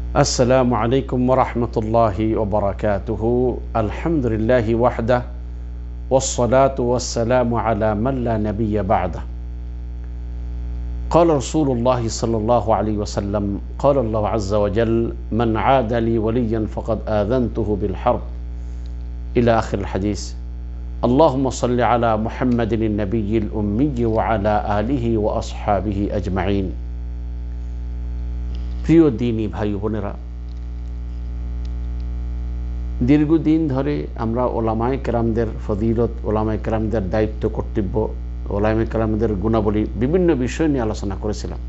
السلام عليكم ورحمة الله وبركاته. الحمد لله وحده والصلاة والسلام على من لا نبي بعده. قال رسول الله صلى الله عليه وسلم: قال الله عز وجل: من عاد لي وليا فقد آذنته بالحرب، إلى آخر الحديث. اللهم صل على محمد النبي الأمي وعلى آله وأصحابه أجمعين। প্রিয় দিনী ভাই বোনেরা, দীর্ঘদিন ধরে আমরা ওলামায়ে কেরামদের ফজিলত, ওলামায়ে কেরামদের দায়িত্ব, কর্তব্য, ওলামায়ে কেরামদের গুণাবলী বিভিন্ন বিষয় নিয়ে আলোচনা করেছিলাম।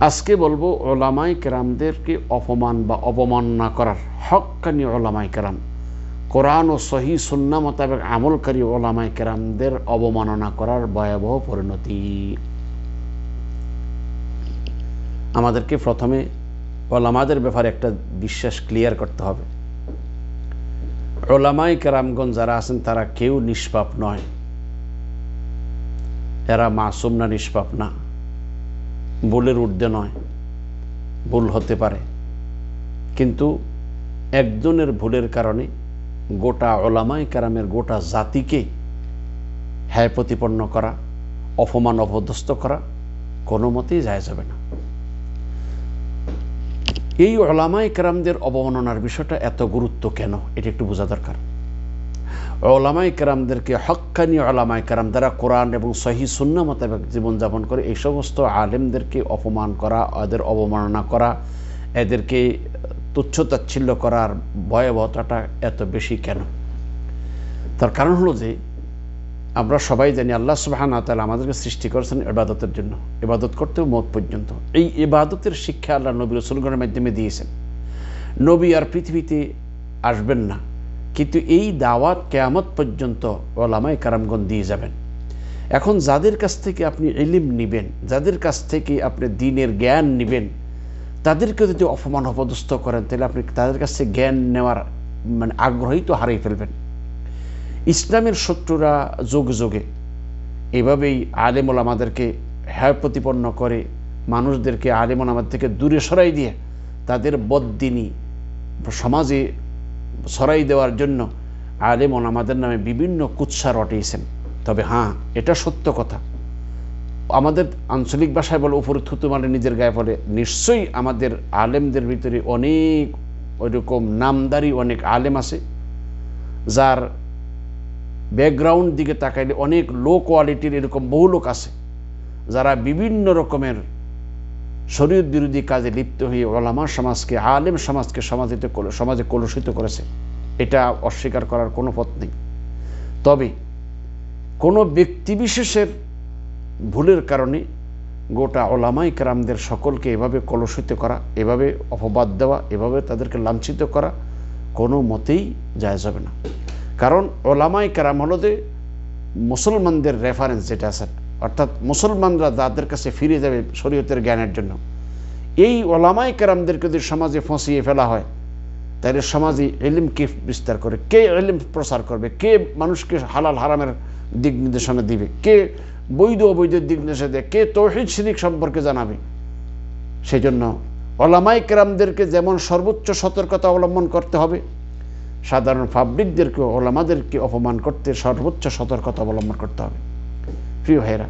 আজকে বলবো ওলামায়ে কেরামদেরকে অপমান বা অবমাননা করার, হক্কানি ওলামায়ে কেরাম, কোরআন ও সহিহ সুন্নাহ মোতাবেক আমলকারী ওলামায়ে কেরামদের অবমাননা করার ভয়াবহ পরিণতি। আমাদেরকে প্রথমে ওলামাদের ব্যাপারে একটা বিশ্বাস ক্লিয়ার করতে হবে। ওলামায়ে কেরামগণ যারা আছেন তারা কেউ নিষ্পাপ নয়, এরা মাসুম না, নিষ্পাপ না, ভুলের ঊর্ধ্বে নয়, ভুল হতে পারে। কিন্তু একজনের ভুলের কারণে গোটা ওলামায়ে কেরামের গোটা জাতিকে হ্যায় প্রতিপন্ন করা, অপমান অপদস্থ করা কোনো মতেই জায়েজ হবে না। এই ওলামায়ে কেরামদের অবমাননার বিষয়টা এত গুরুত্ব কেন, এটা একটু বোঝা দরকার। ওলামায়ে কেরামদেরকে, হক্কানি ওলামায়ে কেরাম যারা কোরআন এবং সহিহ সুন্নাহ মোতাবেক জীবনযাপন করে, এই সমস্ত আলেমদেরকে অপমান করা, এদের অবমাননা করা, এদেরকে তুচ্ছতাচ্ছিল্য করার ভয়াবহতাটা এত বেশি কেন? তার কারণ হলো যে আমরা সবাই জানি আল্লাহ সুবহানাহু ওয়া তাআলা আমাদেরকে সৃষ্টি করেছেন ইবাদতের জন্য, ইবাদত করতেও মওত পর্যন্ত। এই ইবাদতের শিক্ষা আল্লাহ নবী রাসূলগণের মাধ্যমে দিয়েছেন। নবী আর পৃথিবীতে আসবেন না, কিন্তু এই দাওয়াত কিয়ামত পর্যন্ত ওলামায়ে কেরামগণ দিয়ে যাবেন। এখন যাদের কাছ থেকে আপনি ইলম নেবেন, যাদের কাছ থেকে আপনি দ্বীনের জ্ঞান নেবেন, তাদেরকে যদি অপমান অপদস্থ করেন, তাহলে আপনি তাদের কাছ থেকে জ্ঞান নেওয়ার আগ্রহই তো হারিয়ে ফেলবেন। ইসলামের শত্রুরা যুগে যুগে এভাবেই আলেম ওলামাদেরকে হ্যায় প্রতিপন্ন করে, মানুষদেরকে আলেম ওলামাদের থেকে দূরে সরাই দিয়ে তাদের বদ্দিনী সমাজে সরাই দেওয়ার জন্য আলেম ওলামাদের নামে বিভিন্ন কুৎসা রটিয়েছেন। তবে হ্যাঁ, এটা সত্য কথা, আমাদের আঞ্চলিক ভাষায় বলে উপরে থুতু মারে নিজের গায়ে পড়ে। নিশ্চয়ই আমাদের আলেমদের ভিতরে অনেক ওইরকম নামদারি অনেক আলেম আছে, যার ব্যাকগ্রাউন্ড দিকে তাকাইলে অনেক লো কোয়ালিটির এরকম বহু লোক আছে, যারা বিভিন্ন রকমের শরীয়ত বিরোধী কাজে লিপ্ত হয়ে ওলামা সমাজকে, আলেম সমাজকে সমাজে কলুষিত করেছে। এটা অস্বীকার করার কোনো পথ নেই। তবে কোনো ব্যক্তিবিশেষের ভুলের কারণে গোটা ওলামায়ে কেরামদের সকলকে এভাবে কলুষিত করা, এভাবে অপবাদ দেওয়া, এভাবে তাদেরকে লাঞ্ছিত করা কোনো মতেই জায়েজ হবে না। কারণ ওলামায়ে কেরাম হলো যে মুসলমানদের রেফারেন্স যেটা আছে, অর্থাৎ মুসলমানরা যাদের কাছে ফিরে যাবে শরীয়তের জ্ঞানের জন্য, এই ওলামায়ে কেরামদেরকে যদি সমাজে ফসিয়ে ফেলা হয়, তাহলে সমাজে ইলম কে বিস্তার করে, কে ইলম প্রচার করবে, কে মানুষকে হালাল হারামের দিক নির্দেশনা দিবে, কে বৈধ অবৈধ দিক নির্দেশনা দেবে, কে তাওহীদ শিরক সম্পর্কে জানাবে? সেই জন্য ওলামায়ে কেরামদেরকে যেমন সর্বোচ্চ সতর্কতা অবলম্বন করতে হবে, সাধারণ পাবলিকদেরকে, ওলামাদেরকে অপমান করতে সর্বোচ্চ সতর্কতা অবলম্বন করতে হবে। প্রিয় ভাইরা,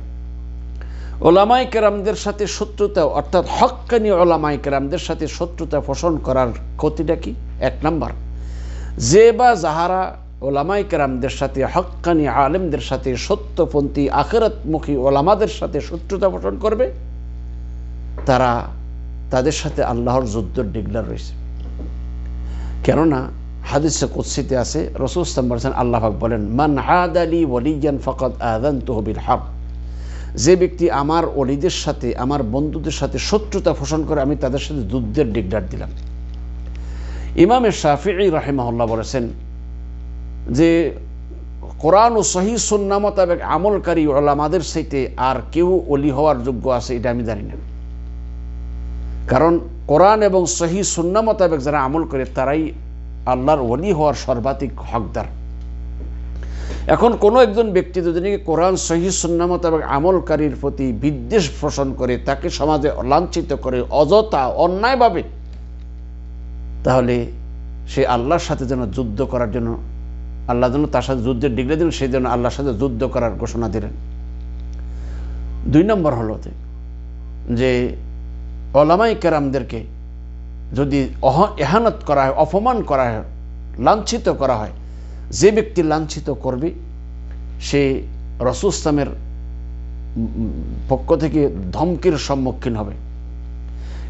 ওলামায়ে কেরামদের সাথে শত্রুতা, অর্থাৎ হক্কানি ওলামায়ে কেরামদের সাথে শত্রুতা পোষণ করার ক্ষতিটা কি? এক নাম্বার, যে বা যাহারা ওলামায়ে কেরামদের সাথে, হক্কানি আলেমদের সাথে, সত্যপন্থী আখিরাতমুখী ওলামাদের সাথে শত্রুতা পোষণ করবে, তাদের সাথে আল্লাহর যুদ্ধের ডিগলার রয়েছে। কেননা হাদিসে কুদসিতে আছে, রাসূল সাল্লাল্লাহু আলাইহি ওয়াসাল্লাম, আল্লাহ পাক বলেন, মান আদালি ওয়ালিয়ান ফাকাদ আযানতুহু বিল হারব। যে ব্যক্তি আমার ওলিদের সাথে, আমার বন্ধুদের সাথে শত্রুতা পোষণ করে, আমি তাদের সাথে যুদ্ধের ডিগলার দিলাম। ইমাম শাফিঈ রাহিমাহুল্লাহ বলেছেন যে কোরআন ও সহিহ সুন্নাহ মোতাবেক আমলকারী ওলামাদের সাথে আর কেউ ওলি হওয়ার যোগ্য আছে এটা আমি জানি না। কারণ কোরআন এবং সহিহ সুন্নাহ মোতাবেক যারা আমল করে তারাই আল্লাহর ওলি হওয়ার সর্বাধিক হকদার। এখন কোনো একজন ব্যক্তি যদি নাকি কোরআন সহিহ সুন্নাহ মোতাবেক আমলকারীর প্রতি বিদ্বেষ পোষণ করে, তাকে সমাজে লাঞ্ছিত করে অযথা অন্যায়ভাবে, তাহলে সে আল্লাহর সাথে যেন যুদ্ধ করার জন্য, আল্লাহ যেন তার সাথে যুদ্ধের ডিগ্রি দিলেন, সেই জন্য আল্লাহর সাথে যুদ্ধ করার ঘোষণা দিলেন। 2 নম্বর হলো যে ওলামায়ে কেরামদেরকে যদি এহানত করা হয়, অপমান করা হয়, লাঞ্ছিত করা হয়, যে ব্যক্তি লাঞ্ছিত করবে সে রাসূল ইসলামের পক্ষ থেকে ধমকির সম্মুখীন হবে।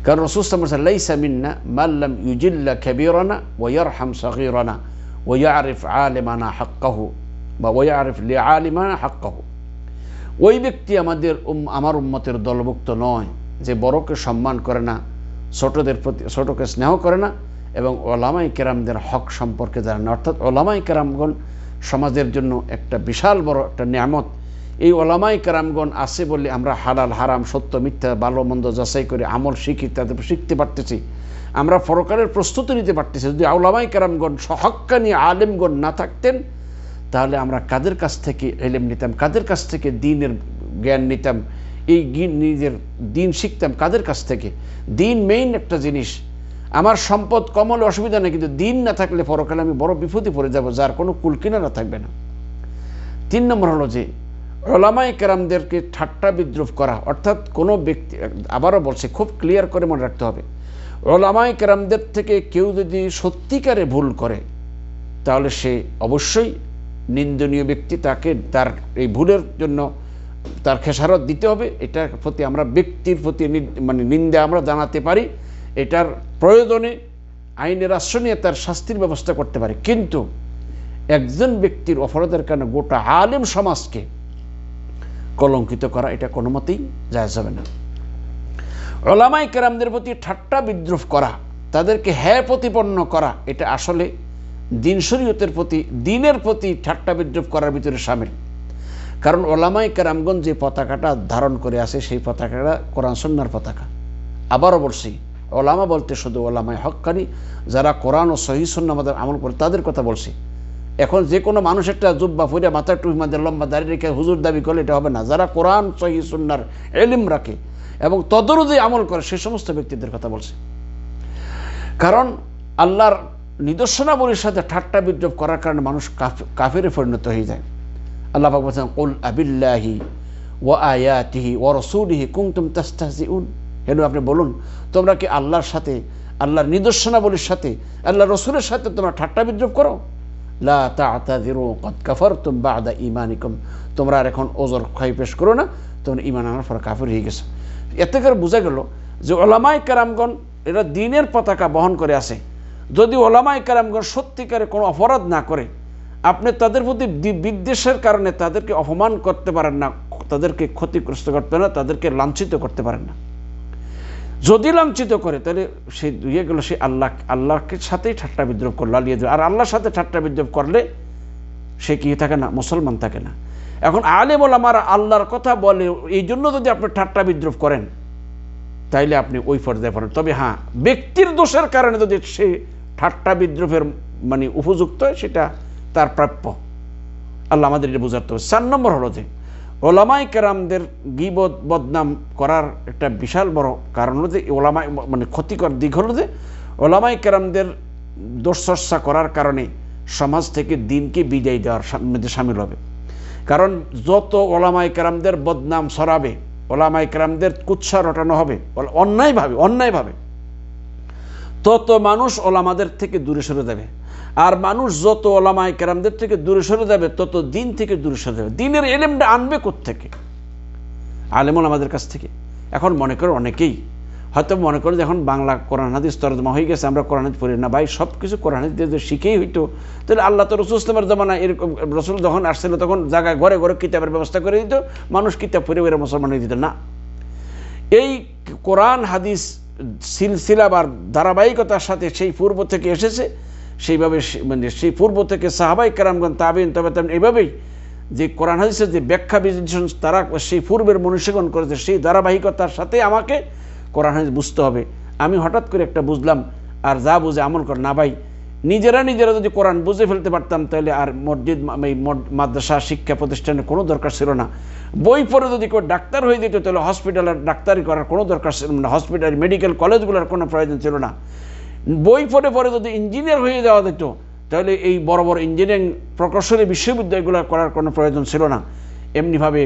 কারণ রাসূল ইসলাম বলেছেন, লাইসা মিন্না মান লাম ইউজিল্লা কাবীরানা ওয়া ইয়ারহাম সগীরানা ওয়া ইয়ারিফ আলিমানা হাক্কাহু বা ওয়া ইয়ারিফ লিআলিমানা হাক্কাহু। ওই ব্যক্তি আমার উম্মতের দলভুক্ত নয় যে বড়কে সম্মান করে না, ছোটদের প্রতি ছোটকে স্নেহ করে না এবং ওলামায়ে কেরামদের হক সম্পর্কে জানে না। অর্থাৎ ওলামায়ে কেরামগণ সমাজের জন্য একটা বিশাল বড় একটা নিয়ামত। এই ওলামায়ে কেরামগণ আছে বলে আমরা হালাল হারাম, সত্য মিথ্যা, ভালো মন্দ যাচাই করে আমল শিখি, তাদের শিখতে পারতেছি, আমরা পরকালের প্রস্তুতি নিতে পারতেছি। যদি ওলামায়ে কেরামগণ হক্কানি আলেমগণ না থাকতেন তাহলে আমরা কাদের কাছ থেকে ইলম নিতাম, কাদের কাছ থেকে দ্বীনের জ্ঞান নিতাম, এই নিজের দ্বীন শিখতাম কাদের কাছ থেকে? দ্বীন মেইন একটা জিনিস। আমার সম্পদ কম হলে অসুবিধা নেই, কিন্তু দ্বীন না থাকলে পরকালে আমি বড় বিপদে পড়ে যাব, যার কোনো কুলকিনারা থাকবে না। 3 নম্বর হলো যে ওলামায়ে কেরামদেরকে ঠাট্টা বিদ্রুপ করা, অর্থাৎ কোনো ব্যক্তি, আবারও বলছে খুব ক্লিয়ার করে মনে রাখতে হবে, ওলামায়ে কেরামদের থেকে কেউ যদি সত্যিকারে ভুল করে তাহলে সে অবশ্যই নিন্দনীয় ব্যক্তি, তাকে তার এই ভুলের জন্য তার খেসারত দিতে হবে। এটার প্রতি আমরা ব্যক্তির প্রতি নিন্দা আমরা জানাতে পারি, এটার প্রয়োজনে আইনের আশ্রয় নিয়ে তার শাস্তির ব্যবস্থা করতে পারি, কিন্তু একজন ব্যক্তির অপরাধের কারণে গোটা আলেম সমাজকে কলঙ্কিত করা এটা কোনো মতেই জায়েজ হবে না। ওলামায়ে কেরামদের প্রতি ঠাট্টা বিদ্রুপ করা, তাদেরকে হ্যায় প্রতিপন্ন করা, এটা আসলে দ্বীন শরীয়তের প্রতি, দ্বীনের প্রতি ঠাট্টা বিদ্রুপ করার ভিতরে শামিল। কারণ ওলামায়ে কেরামগণ যে পতাকাটা ধারণ করে আছে সেই পতাকাটা কোরআন সুন্নাহর পতাকা। আবারও বলছি, ওলামা বলতে শুধু ওলামায়ে হক্কানি, যারা কোরআন ও সহিহ সুন্নাহ মতে আমল করে তাদের কথা বলছি। এখন যে কোনো মানুষ একটা জুব্বা পরে মাথার টুপি মাঝে লম্বা দাঁড়িয়ে রেখে হুজুর দাবি করলে এটা হবে না। যারা কোরআন সহিহ সুন্নাহর ইলম রাখে এবং তদনুযায়ী আমল করে সেই সমস্ত ব্যক্তিদের কথা বলছে। কারণ আল্লাহর নিদর্শনাবলীর সাথে ঠাট্টা বিদ্রুপ করার কারণে মানুষ কাফিরে পরিণত হয়ে যায়। আল্লাহ পাক বলেছেন, কুল আবিল্লাহি ওয়া আয়াতিহি ওয়া রাসূলিহি কুনতুম তাস্তাহজিউন। হেনু আপনি বলুন, তোমরা কি আল্লাহর সাথে, আল্লাহর নিদর্শনাবলীর সাথে, আল্লাহর রাসূলের সাথে তোমরা ঠাট্টা বিদ্রুপ করো? লা তা'তাযিরু ক্বাদ কাফারতুম বা'দা ঈমানিকুম। তোমরা আর এখন ওজর খাই পেশ করো না, তোমরা ঈমান আনার পর কাফির হয়ে গেছো। এতে করে বোঝা গেল যে ওলামায়ে কেরামগণ এরা দ্বীনের পতাকা বহন করে আছে। যদি ওলামায়ে কেরামগণ সত্যিকারে কোনো অপরাধ না করে, আপনি তাদের প্রতি বিদ্বেষের কারণে তাদেরকে অপমান করতে পারেন না, তাদেরকে ক্ষতিগ্রস্ত করতে না, তাদেরকে লাঞ্ছিত করতে পারেন না। যদি লাঞ্ছিত করে তাহলে সে ইয়ে গেল, সে আল্লাহকে সাথেই ঠাট্টা বিদ্রুপ করলো, আলিয়ে দেবে। আর আল্লাহর সাথে ঠাট্টা বিদ্রুপ করলে সে কি থাকে না? মুসলমান থাকে না। এখন আলেম ওলামারা আল্লাহর কথা বলে, এই জন্য যদি আপনি ঠাট্টা বিদ্রুপ করেন তাইলে আপনি ওই পর্যায়ে পড়েন। তবে হ্যাঁ, ব্যক্তির দোষের কারণে যদি সে ঠাট্টা বিদ্রুপের উপযুক্ত হয়, সেটা তার প্রাপ্য। আল্লাহ আমাদের এটা বুঝাতে হবে। 4 নম্বর হলো যে ওলামায়ে কেরামদের গীবত বদনাম করার একটা বিশাল বড় কারণ হলো যে ওলামায়ে ক্ষতিকর দিক হলো যে ওলামায়ে কেরামদের দোষ চর্চা করার কারণে সমাজ থেকে দ্বীনকে বিদায় দেওয়ার মধ্যে শামিল হবে। কারণ যত ওলামায়ে কেরামদের বদনাম ছড়াবে, ওলামায়ে কেরামদের কুৎসা রটানো হবে অন্যায়ভাবে, তত মানুষ ওলামাদের থেকে দূরে সরে যাবে। আর মানুষ যত ওলামায়ে কেরামদের থেকে দূরে সরে যাবে, তত দ্বীন থেকে দূরে সরে যাবে। দ্বীনের ইলমটা আনবে কোত্থেকে? আলেম ওলামাদের কাছ থেকে। এখন মনে করে অনেকেই হয়তো মনে করে যে এখন বাংলা কোরআন হাদিস তরজমা হয়ে গেছে, আমরা কোরআন হাদিস পড়ি না। ভাই, সব কিছু কোরআন হাদিস দিয়ে শিখেই হইতো তাহলে আল্লাহ তো রাসূল ইসলামের জামানায় এরকম, রাসূল যখন আসছিল তখন জায়গায় ঘরে ঘরে কিতাবের ব্যবস্থা করে দিত, মানুষ কিতাব পড়ে বেড়ে মুসলমান হয়ে দিত না। এই কোরআন হাদিস সিলসিলা বা ধারাবাহিকতার সাথে সেই পূর্ব থেকে এসেছে, সেইভাবে সেই পূর্ব থেকে সাহাবায়ে কেরামগণ, তাবেঈন, এইভাবেই যে কোরআন হাদিসের যে ব্যাখ্যা বিশ্লেষণ তারা সেই পূর্বের মনীষীগণ করেছে, সেই ধারাবাহিকতার সাথে আমাকে কোরআন হাদিস বুঝতে হবে। আমি হঠাৎ করে একটা বুঝলাম আর যা বুঝে আমল কর না, ভাই নিজেরা যদি কোরআন বুঝে ফেলতে পারতাম তাহলে আর মসজিদ মাদ্রাসা শিক্ষা প্রতিষ্ঠানের কোনো দরকার ছিল না। বই পড়ে যদি কেউ ডাক্তার হয়ে যেত তাহলে হসপিটালের ডাক্তারি করার কোনো দরকার ছিল না, হসপিটাল মেডিকেল কলেজগুলোর কোনো প্রয়োজন ছিল না। বই পড়ে যদি ইঞ্জিনিয়ার হয়ে যাওয়া যেত তাহলে এই বড় বড় ইঞ্জিনিয়ারিং প্রকৌশলী বিশ্ববিদ্যালয়গুলো করার কোনো প্রয়োজন ছিল না। এমনিভাবে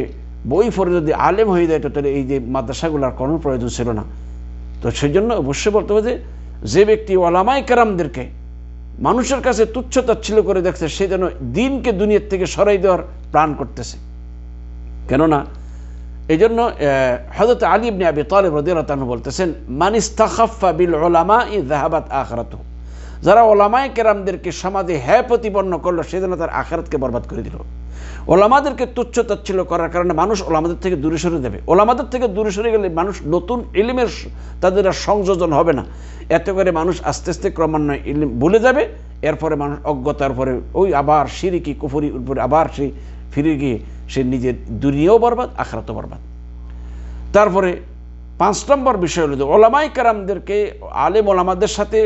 বই পড়ে যদি আলেম হয়ে যেত তাহলে এই যে মাদ্রাসাগুলোর কোনো প্রয়োজন ছিল না। তো সেই জন্য অবশ্যই বলতে হবে যে ব্যক্তি ওলামায়ে কেরামদেরকে মানুষের কাছে তুচ্ছ তাচ্ছিল্য করে দেখছে সে যেন দিনকে দুনিয়ার থেকে সরাই দেওয়ার প্ল্যান করতেছে। কেননা এই জন্য হযরত আলী ইবনে আবি তালিব রাদিয়াল্লাহু তাআলা বলতেছেন, মান ইস্তাখাফফা বিল উলামাই যাহাবাত আখিরাতুহু, যারা ওলামায়ে কেরামদেরকে সমাজে হ্যাঁ প্রতিপন্ন করলো সে যেন তার আখিরাতকে বরবাদ করে দিল। ওলামাদেরকে তুচ্ছ তাচ্ছিল্য করার কারণে মানুষ ওলামাদের থেকে দূরে সরে যাবে। ওলামাদের থেকে দূরে সরে গেলে মানুষ নতুন ইলমের তাদের আর সংযোজন হবে না। এতে করে মানুষ আস্তে আস্তে ক্রমান্বয়ে ইলম ভুলে যাবে। এরপরে মানুষ অজ্ঞতার পরে ওই আবার শিরকি কুফরি উপরে আবার সে ফিরে গিয়ে সে নিজের দুনিয়াও বরবাদ, আখিরাতও বরবাদ। তারপরে 5 নম্বর বিষয় হলো যে ওলামায়ে কেরামদেরকে আলেম ওলামাদের সাথে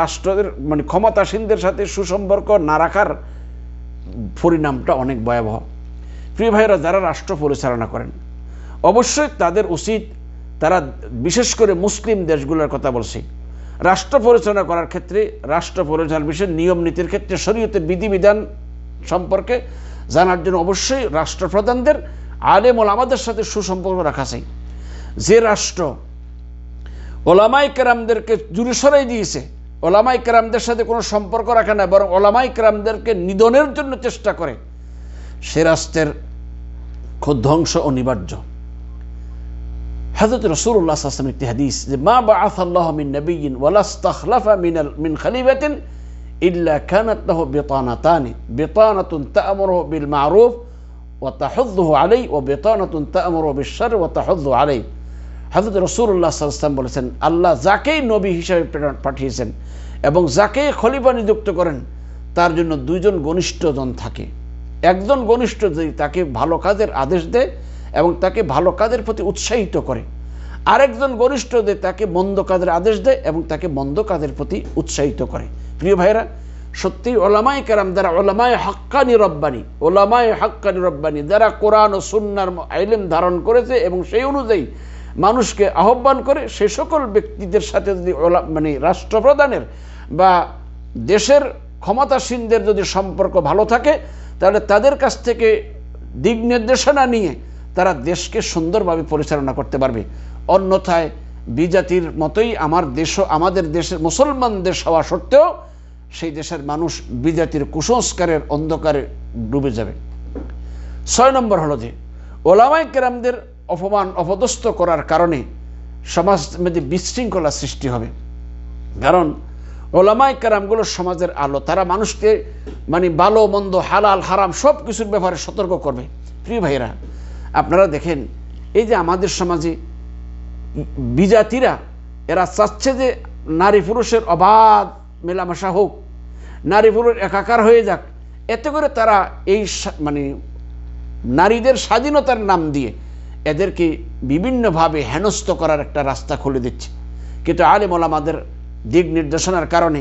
রাষ্ট্রের মানে ক্ষমতাসীনদের সাথে সুসম্পর্ক না রাখার পরিণামটা অনেক ভয়াবহ। প্রিয় ভাইয়েরা, যারা রাষ্ট্র পরিচালনা করেন অবশ্যই তাদের উচিত, তারা বিশেষ করে মুসলিম দেশগুলোর কথা বলছি, রাষ্ট্র পরিচালনা করার ক্ষেত্রে রাষ্ট্র পরিচালনার বিষয়ে নিয়ম নীতির ক্ষেত্রে শরীয়তের বিধিবিধান সম্পর্কে জানার জন্য অবশ্যই রাষ্ট্রপ্রধানদের আলেম ওলামাদের সাথে সুসম্পর্ক রাখা চাই। যে রাষ্ট্র ওলামায়ে কেরামদেরকে দূরে সরাই দিয়েছে, ওলামায়ে কেরামদের সাথে কোনো সম্পর্ক রাখে না, বরং ওলামায়ে কেরামদেরকে নিধনের জন্য চেষ্টা করে, সে রাষ্ট্রের ধ্বংস অনিবার্য। হযরত রাসূলুল্লাহ সাল্লাল্লাহু আলাইহি ওয়াসাল্লাম একটি হাদিস যে মা বাআসাল্লাহু মিন নাবিয়্যিন ওয়ালা ইসতাখলাফা মিন খলিফাতিন ইল্লা কানাত লাহু বিতানাতানি, বিতানাতুন তা'মুরুহু বিল মা'রুফ ওয়া তাহুযযুহু আলাইহি ওয়া বিতানাতুন তা'মুরুহু বিশ শাররি ওয়া তাহুযযু আলাইহি। হযরত রাসূলুল্লাহ সাল্লাল্লাহু আলাইহি ওয়াসাল্লাম বলেছেন, আল্লাহ যাকেই নবী হিসেবে পাঠিয়েছেন এবং যাকে খলিফা নিযুক্ত করেন তার জন্য 2 জন ঘনিষ্ঠজন থাকে। একজন ঘনিষ্ঠ যে তাকে ভালো কাজের আদেশ দেয় এবং তাকে ভালো কাজের প্রতি উৎসাহিত করে, আরেকজন ঘনিষ্ঠ যে তাকে মন্দ কাজের আদেশ দেয় এবং তাকে মন্দ কাজের প্রতি উৎসাহিত করে। প্রিয় ভাইরা, সত্যি ওলামায়ে কেরাম যারা ওলামায়ে হাক্কানি রব্বানি, ওলামায়ে হাক্কানি রব্বানি যারা কোরআন ও সুন্নাহর ইলম ধারণ করেছে এবং সেই অনুযায়ী মানুষকে আহ্বান করে, সে সকল ব্যক্তিদের সাথে যদি মানে রাষ্ট্রপ্রধানের বা দেশের ক্ষমতাসীনদের যদি সম্পর্ক ভালো থাকে তাহলে তাদের কাছ থেকে দিক নির্দেশনা নিয়ে তারা দেশকে সুন্দরভাবে পরিচালনা করতে পারবে। অন্যথায় বিজাতির মতোই আমাদের দেশের মুসলমান দেশ হওয়া সত্ত্বেও সেই দেশের মানুষ বিজাতির কুসংস্কারের অন্ধকারে ডুবে যাবে। 6 নম্বর হলো যে ওলামায়ে কেরামদের অপমান অপদস্থ করার কারণে সমাজ মধ্যে বিশৃঙ্খলা সৃষ্টি হবে। কারণ ওলামায়ে কেরামগুলো সমাজের আলো, তারা মানুষকে মানে ভালো মন্দ হালাল হারাম সব কিছুর ব্যাপারে সতর্ক করবে। প্রিয় ভাইরা, আপনারা দেখেন এই যে আমাদের সমাজে বিজাতিরা এরা চাচ্ছে যে নারী পুরুষের অবাধ মেলামেশা হোক, নারী পুরুষ একাকার হয়ে যাক, এতে করে তারা এই মানে নারীদের স্বাধীনতার নাম দিয়ে এদেরকে বিভিন্নভাবে হেনস্থ করার একটা রাস্তা খুলে দিচ্ছে। কিন্তু আলেম ওলামাদের দিক নির্দেশনার কারণে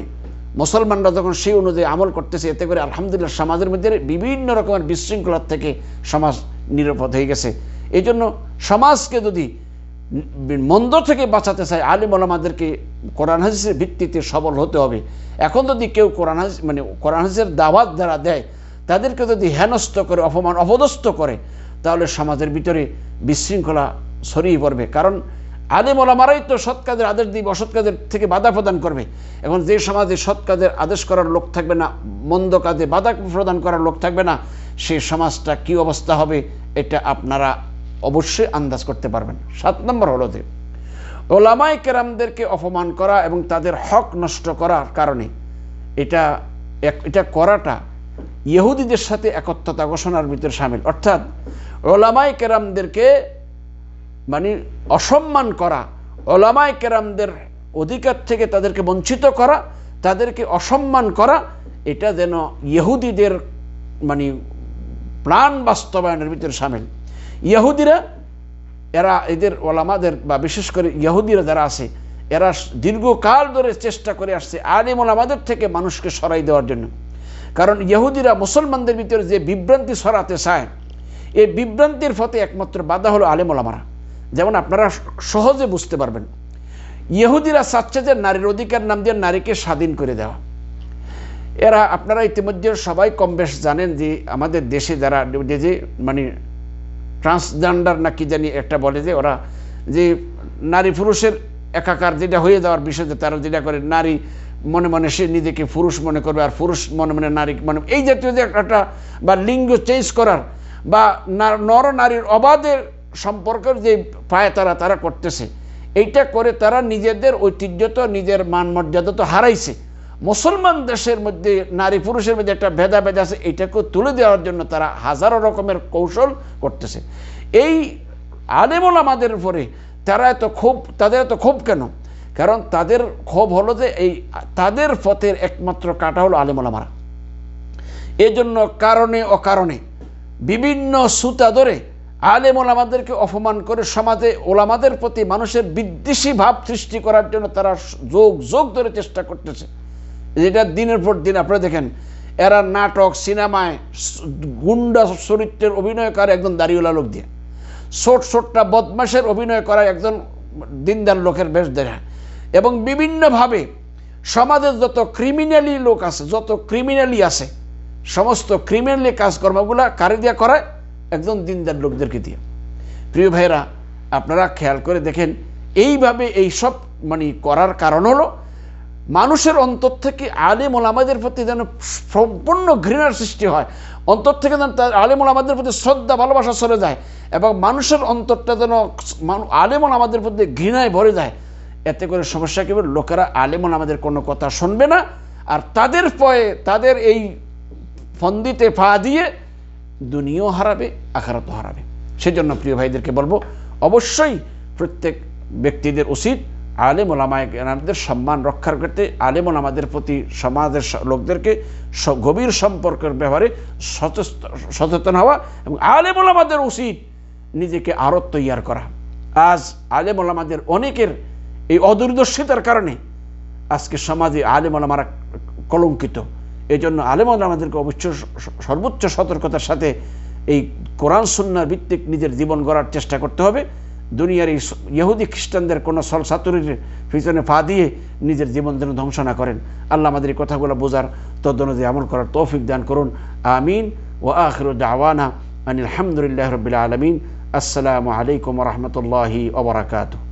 মুসলমানরা যখন সেই অনুযায়ী আমল করতেছে, এতে করে আলহামদুলিল্লাহ সমাজের মধ্যে বিভিন্ন রকমের বিশৃঙ্খলার থেকে সমাজ নিরাপদ হয়ে গেছে। এই জন্য সমাজকে যদি মন্দ থেকে বাঁচাতে চায় আলেম ওলামাদেরকে কোরআন হাদিসের ভিত্তিতে সবল হতে হবে। এখন যদি কেউ কোরআন হাদিসের দাওয়াত যারা দেয় তাদেরকে যদি হেনস্থ করে অপমান অপদস্থ করে তাহলে সমাজের ভিতরে বিশৃঙ্খলা ছড়িয়ে পড়বে। কারণ আলেম ওলামারাই তো সৎ কাজের আদেশ দিবে, অসৎ কাজের থেকে বাধা প্রদান করবে। এখন যে সমাজে সৎ কাজের আদেশ করার লোক থাকবে না, মন্দ কাজে বাধা প্রদান করার লোক থাকবে না, সেই সমাজটা কি অবস্থা হবে এটা আপনারা অবশ্যই আন্দাজ করতে পারবেন। 7 নম্বর হলো যে ওলামায়ে কেরামদেরকে অপমান করা এবং তাদের হক নষ্ট করার কারণে এটা করাটা ইহুদিদের সাথে একত্রতা ঘোষণার ভিতরে শামিল। অর্থাৎ ওলামায়ে কেরামদেরকে মানে অসম্মান করা, ওলামায়ে কেরামদের অধিকার থেকে তাদেরকে বঞ্চিত করা, তাদেরকে অসম্মান করা, এটা যেন ইহুদিদের মানে প্ল্যান বাস্তবায়নের ভিতরে শামিল। ইহুদিরা এরা এদের ওলামাদের বা বিশেষ করে ইহুদিরা যারা আছে এরা দীর্ঘকাল ধরে চেষ্টা করে আসছে আলেম ওলামাদের থেকে মানুষকে সরাই দেওয়ার জন্য। কারণ ইহুদিরা মুসলমানদের ভিতরে যে বিভ্রান্তি ছড়াতে চায়, এই বিভ্রান্তির পথে একমাত্র বাধা হলো আলেম ওলামারা। যেমন আপনারা সহজে বুঝতে পারবেন, ইহুদিরা চাচ্ছে যে নারীর অধিকার নাম দিয়ে নারীকে স্বাধীন করে দেওয়া। এরা আপনারা ইতিমধ্যে সবাই কম বেশ জানেন যে আমাদের দেশে যারা যে মানে ট্রান্সজেন্ডার না কি জানি একটা বলে, যে ওরা যে নারী পুরুষের একাকার যেটা হয়ে যাওয়ার বিষয়ে তারা যেটা করে, নারী মনে মনে সে নিজেকে পুরুষ মনে করবে আর পুরুষ মনে মনে নারী মনে, এই জাতীয় যে একটা বা লিঙ্গ চেঞ্জ করার বা নর নারীর অবাধের সম্পর্কের যে পায় তারা করতেছে, এইটা করে তারা নিজেদের ঐতিহ্য তো নিজের মান মর্যাদা তো হারাইছে। মুসলমান দেশের মধ্যে নারী পুরুষের মধ্যে একটা ভেদাভেদ আছে, এইটাকে তুলে দেওয়ার জন্য তারা হাজারো রকমের কৌশল করতেছে। এই আলেম ওলামাদের উপরে তাদের এত ক্ষোভ কেন? কারণ তাদের ক্ষোভ হলো যে এই তাদের পথের একমাত্র কাটা হলো আলেম ওলামারা। এই জন্য কারণে অকারণে বিভিন্ন সুতা ধরে আলেম ওলামাদেরকে অপমান করে সমাজে ওলামাদের প্রতি মানুষের বিদ্বেষী ভাব সৃষ্টি করার জন্য তারা যোগ ধরে চেষ্টা করতেছে। যেটা দিনের পর দিন আপনারা দেখেন, এরা নাটক সিনেমায় গুন্ডা চরিত্রের অভিনয় করে একজন দাড়িওয়ালা লোক দিয়ে, ছোটটা বদমাশের অভিনয় করা একজন দিনদার লোকের বেশ দেখা, এবং বিভিন্নভাবে সমাজের যত ক্রিমিনালি লোক আছে, যত ক্রিমিনালি আছে, সমস্ত ক্রিমিনালি কাজকর্মগুলা কারে দিয়ে করায়? একজন দিনদার লোকদেরকে দিয়ে। প্রিয় ভাইরা, আপনারা খেয়াল করে দেখেন, এইভাবে এইসব মানে করার কারণ হলো মানুষের অন্তর থেকে আলেম ওলামাদের প্রতি যেন সম্পূর্ণ ঘৃণার সৃষ্টি হয়, অন্তর থেকে যেন আলেম ওলামাদের প্রতি শ্রদ্ধা ভালোবাসা চলে যায়, এবং মানুষের অন্তরটা যেন আলেম ওলামাদের প্রতি ঘৃণায় ভরে যায়। এতে করে সমস্যা কি হবে? লোকেরা আলেম ওলামাদের কোনো কথা শুনবে না, আর তাদের পয়ে তাদের এই ফন্দিতে পা দিয়ে দুনিয়াও হারাবে, আখিরাতও হারাবে। সেজন্য প্রিয় ভাইদেরকে বলবো, অবশ্যই প্রত্যেক ব্যক্তিদের উচিত আলেম ওলামাদের সম্মান রক্ষার করতে আলেম ওলামাদের প্রতি সমাজের লোকদেরকে গভীর সম্পর্কের ব্যাপারে সচেতন হওয়া, এবং আলেম ওলামাদের উচিত নিজেকে আরো তৈয়ার করা। আজ আলেম ওলামাদের অনেকের এই অদূরদর্শিতার কারণে আজকে সমাজে আলেম ওলামারা কলঙ্কিত। এই জন্য আলেম ওলামাদেরকে অবশ্যই সর্বোচ্চ সতর্কতার সাথে এই কোরআন সুন্নাহ ভিত্তিক নিজের জীবন গড়ার চেষ্টা করতে হবে। দুনিয়ার এই ইহুদি খ্রিস্টানদের কোনো সলসাতুরির পিছনে পা দিয়ে নিজের জীবন যেন ধ্বংস না করেন। আল্লাহ আমাদের এই কথাগুলো বোঝার তদনুযায়ী আমল করার তৌফিক দান করুন। আমিন। ওয়া আখিরু দাওয়ানা আনিল হামদুলিল্লাহি রাব্বিল আলামিন। আসসালামু আলাইকুম ওয়া রাহমাতুল্লাহি ওয়া বারাকাতুহু।